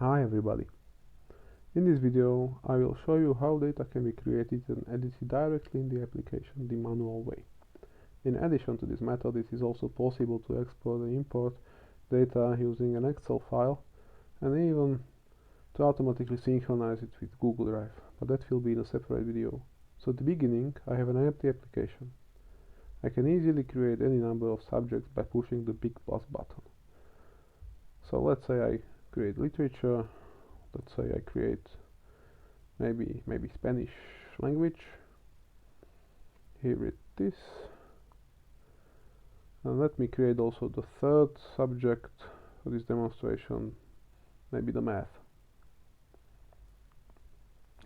Hi everybody. In this video I will show you how data can be created and edited directly in the application the manual way. In addition to this method, it is also possible to export and import data using an Excel file and even to automatically synchronize it with Google Drive, but that will be in a separate video. So at the beginning I have an empty application. I can easily create any number of subjects by pushing the big plus button. So let's say I create literature. Let's say I create maybe Spanish language. Here it is. And let me create also the third subject for this demonstration, maybe the math.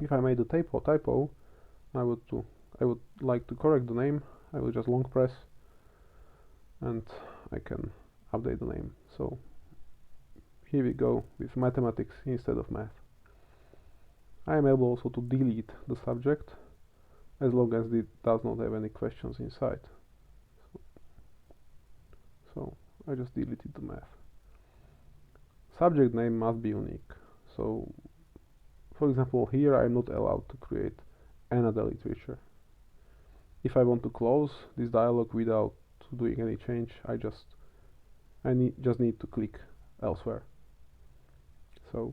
If I made a typo, I would like to correct the name. I will just long press and I can update the name. So here we go with mathematics instead of math. I am able also to delete the subject as long as it does not have any questions inside. So I just deleted the math. Subject name must be unique. So for example, here I am not allowed to create another literature. If I want to close this dialog without doing any change, I just need to click elsewhere. So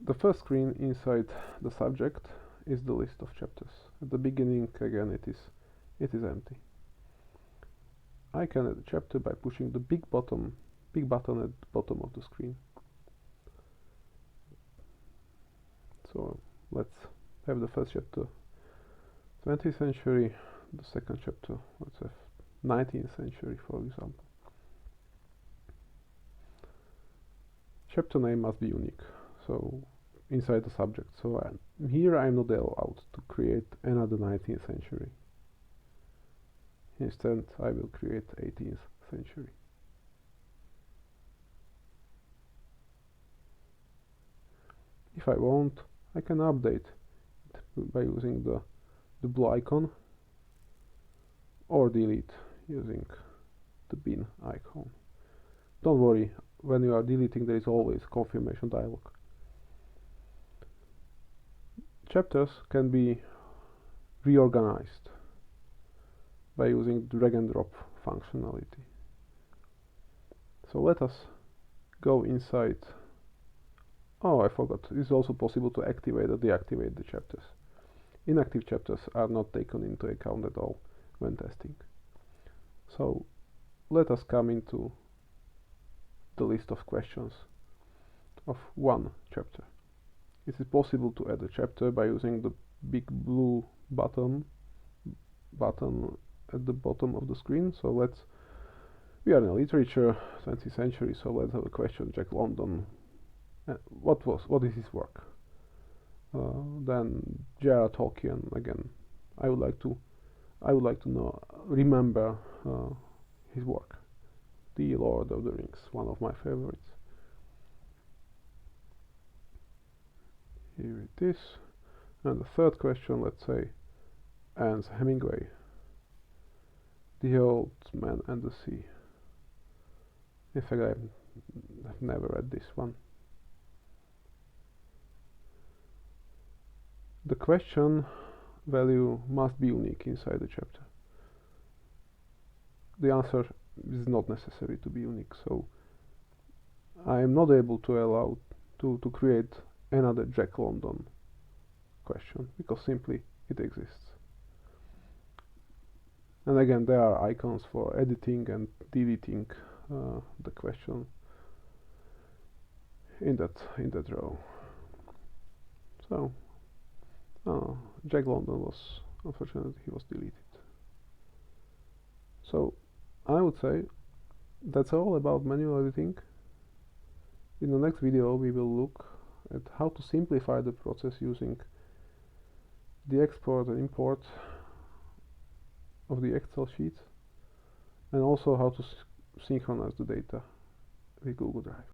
the first screen inside the subject is the list of chapters. At the beginning, again, it is empty. I can add a chapter by pushing the big button at the bottom of the screen. So let's have the first chapter 20th century, the second chapter, let's have 19th century, for example. Chapter name must be unique, so inside the subject. So here I am not allowed to create another 19th century. Instead, I will create 18th century. If I want, I can update it by using the blue icon, or delete using the bin icon. Don't worry, when you are deleting there is always confirmation dialog. Chapters can be reorganized by using drag and drop functionality. So let us go inside. Oh, I forgot, it is also possible to activate or deactivate the chapters. Inactive chapters are not taken into account at all when testing. So let us come into the list of questions of one chapter. It is possible to add a chapter by using the big blue button at the bottom of the screen. So we are in literature, 20th century, so let's have a question. Jack London. What is his work? Then J.R.R. Tolkien again. I would like to remember his work. The Lord of the Rings, one of my favorites. Here it is. And the third question, let's say, Ernest Hemingway. The Old Man and the Sea. In fact, I've never read this one. The question value must be unique inside the chapter. The answer is not necessary to be unique, so I am not able to allow to create another Jack London question because simply it exists. And again, there are icons for editing and deleting the question in that row. So Jack London was, unfortunately, he was deleted. So I would say that's all about manual editing. In the next video we will look at how to simplify the process using the export and import of the Excel sheets, and also how to synchronize the data with Google Drive.